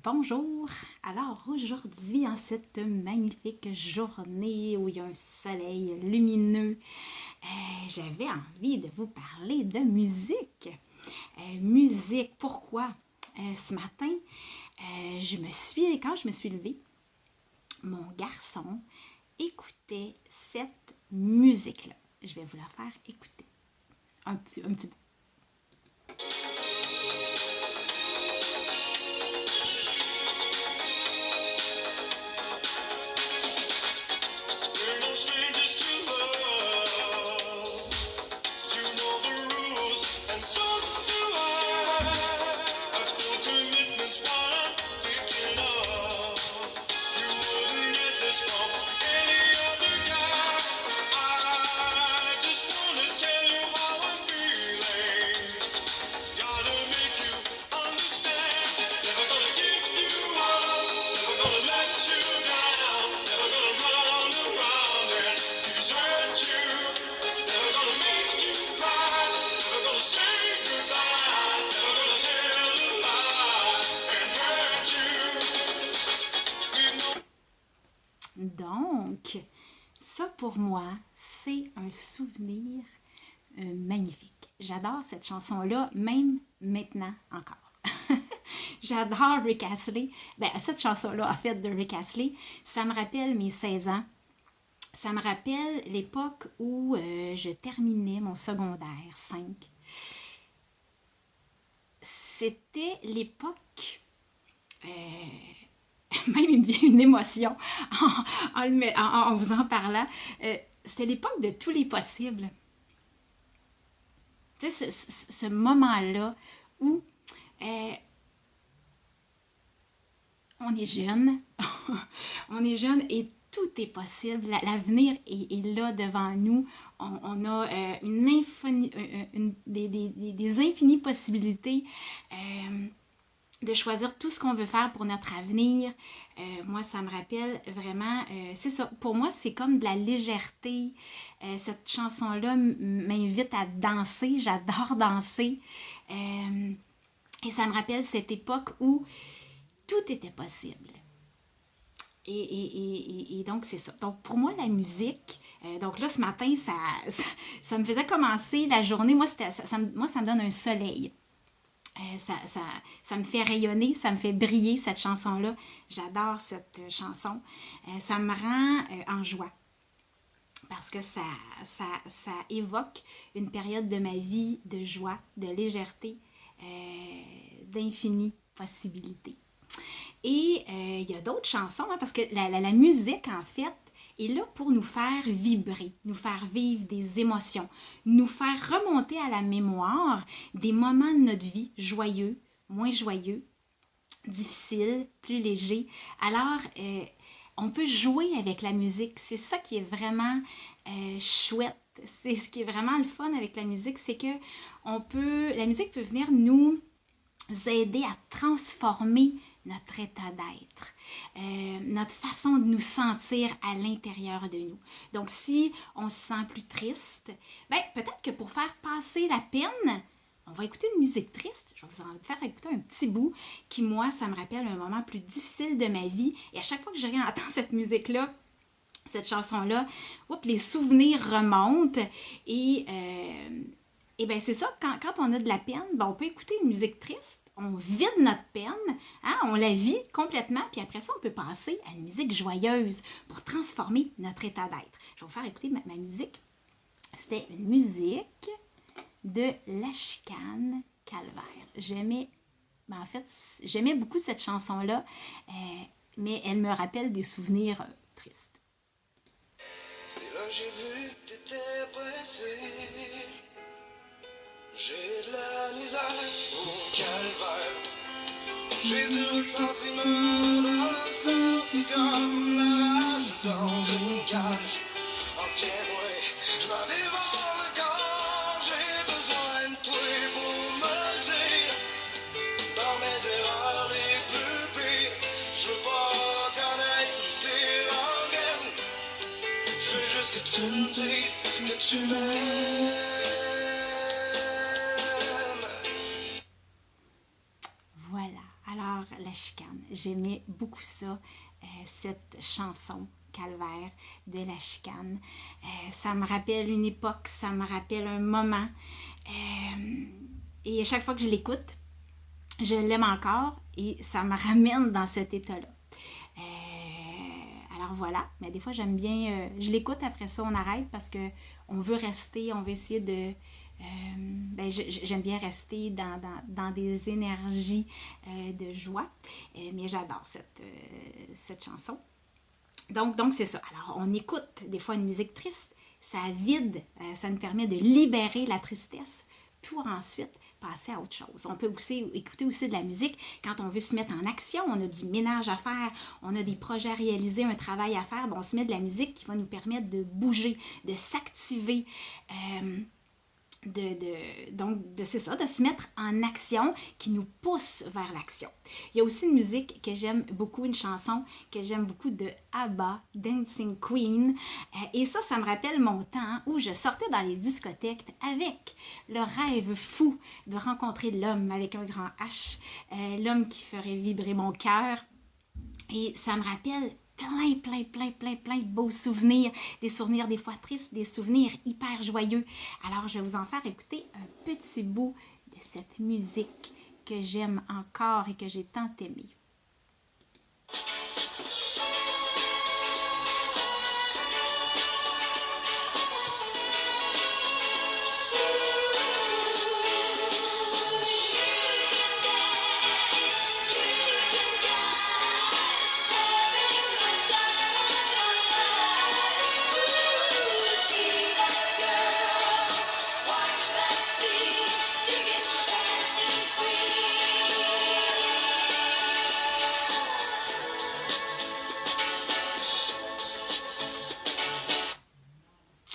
Bonjour! Alors aujourd'hui, en cette magnifique journée où il y a un soleil lumineux, j'avais envie de vous parler de musique. Musique, pourquoi? Ce matin, quand je me suis levée, mon garçon écoutait cette musique-là. Je vais vous la faire écouter. Un petit bout. Donc, ça pour moi, c'est un souvenir magnifique. J'adore cette chanson-là, même maintenant encore. J'adore Rick Astley. Ben, cette chanson-là, en fait, de Rick Astley, ça me rappelle mes 16 ans. Ça me rappelle l'époque où je terminais mon secondaire 5. C'était l'époque... même une émotion en vous en parlant. C'était l'époque de tous les possibles. Tu sais, ce moment-là où on est jeune, on est jeune et tout est possible. L'avenir est là devant nous. On a des infinies possibilités. De choisir tout ce qu'on veut faire pour notre avenir. Moi, ça me rappelle vraiment, c'est ça, pour moi, c'est comme de la légèreté. Cette chanson-là m'invite à danser, j'adore danser. Et ça me rappelle cette époque où tout était possible. Et donc, c'est ça. Donc, pour moi, la musique, donc là, ce matin, ça me faisait commencer la journée. Moi, ça me donne un soleil. Ça me fait rayonner, ça me fait briller cette chanson-là. J'adore cette chanson. Ça me rend en joie parce que ça évoque une période de ma vie de joie, de légèreté, d'infinies possibilités. Et il y a d'autres chansons, hein, parce que la musique, en fait, est là pour nous faire vibrer, nous faire vivre des émotions, nous faire remonter à la mémoire des moments de notre vie joyeux, moins joyeux, difficiles, plus légers. Alors, on peut jouer avec la musique. C'est ça qui est vraiment chouette. C'est ce qui est vraiment le fun avec la musique, c'est que la musique peut venir nous aider à transformer notre état d'être, notre façon de nous sentir à l'intérieur de nous. Donc, si on se sent plus triste, ben, peut-être que pour faire passer la peine, on va écouter une musique triste. Je vais vous en faire écouter un petit bout qui, moi, ça me rappelle un moment plus difficile de ma vie. Et à chaque fois que je réentends cette musique-là, cette chanson-là, les souvenirs remontent et bien, c'est ça, quand on a de la peine, ben, on peut écouter une musique triste, on vide notre peine, hein, on la vit complètement, puis après ça, on peut passer à une musique joyeuse pour transformer notre état d'être. Je vais vous faire écouter ma musique. C'était une musique de La Chicane Calvaire. En fait, j'aimais beaucoup cette chanson-là, mais elle me rappelle des souvenirs tristes. C'est là que j'ai vu que t'étais pressé. J'ai de la misère au calvaire. J'ai du ressentiment dans le sang. C'est comme la rage dans une cage. En tiens-moi, je m'en dévore le corps. J'ai besoin de toi pour me dire dans mes erreurs les plus pires. Je veux pas connaître tes rengaines. Je veux juste que tu me dises que tu m'aimes. Voilà. Alors, encore la chicane. J'aimais beaucoup ça, cette chanson Calvaire de la chicane. Ça me rappelle une époque, ça me rappelle un moment. Et à chaque fois que je l'écoute, je l'aime encore et ça me ramène dans cet état-là. Alors voilà, mais des fois j'aime bien, je l'écoute, après ça on arrête parce que on veut rester, on veut essayer de, j'aime bien rester dans des énergies de joie, mais j'adore cette chanson. Donc c'est ça. Alors on écoute des fois une musique triste, ça vide, ça nous permet de libérer la tristesse pour ensuite passer à autre chose. On peut aussi écouter aussi de la musique quand on veut se mettre en action, on a du ménage à faire, on a des projets à réaliser, un travail à faire, on se met de la musique qui va nous permettre de bouger, de s'activer, c'est ça, de se mettre en action qui nous pousse vers l'action. Il y a aussi une musique que j'aime beaucoup, une chanson que j'aime beaucoup de ABBA, Dancing Queen. Et ça me rappelle mon temps où je sortais dans les discothèques avec le rêve fou de rencontrer l'homme avec un grand H, l'homme qui ferait vibrer mon cœur. Et ça me rappelle plein de beaux souvenirs, des souvenirs des fois tristes, des souvenirs hyper joyeux. Alors, je vais vous en faire écouter un petit bout de cette musique que j'aime encore et que j'ai tant aimée.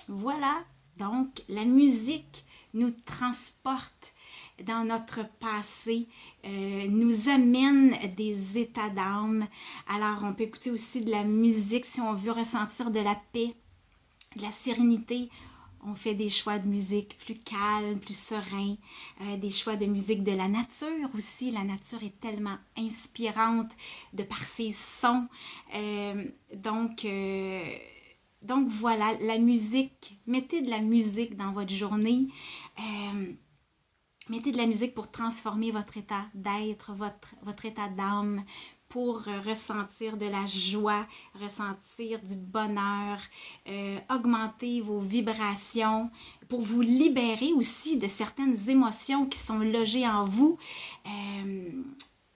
Voilà, donc la musique nous transporte dans notre passé, nous amène des états d'âme. Alors on peut écouter aussi de la musique si on veut ressentir de la paix, de la sérénité. On fait des choix de musique plus calmes, plus sereins, des choix de musique de la nature aussi. La nature est tellement inspirante de par ses sons. Donc voilà, la musique, mettez de la musique dans votre journée, mettez de la musique pour transformer votre état d'être, votre état d'âme, pour ressentir de la joie, ressentir du bonheur, augmenter vos vibrations, pour vous libérer aussi de certaines émotions qui sont logées en vous.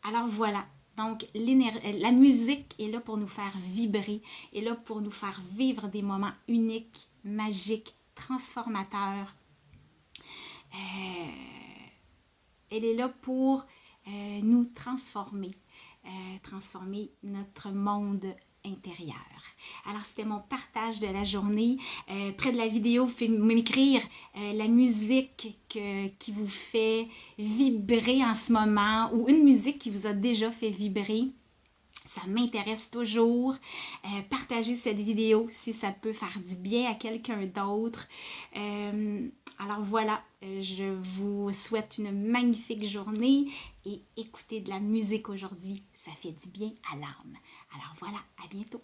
Alors voilà. Donc, la musique est là pour nous faire vibrer, est là pour nous faire vivre des moments uniques, magiques, transformateurs. Elle est là pour nous transformer, transformer notre monde intérieur. Alors, c'était mon partage de la journée. Près de la vidéo, vous pouvez m'écrire la musique qui vous fait vibrer en ce moment ou une musique qui vous a déjà fait vibrer. Ça m'intéresse toujours. Partagez cette vidéo si ça peut faire du bien à quelqu'un d'autre. Alors voilà, je vous souhaite une magnifique journée et écoutez de la musique aujourd'hui. Ça fait du bien à l'âme. Alors voilà, à bientôt.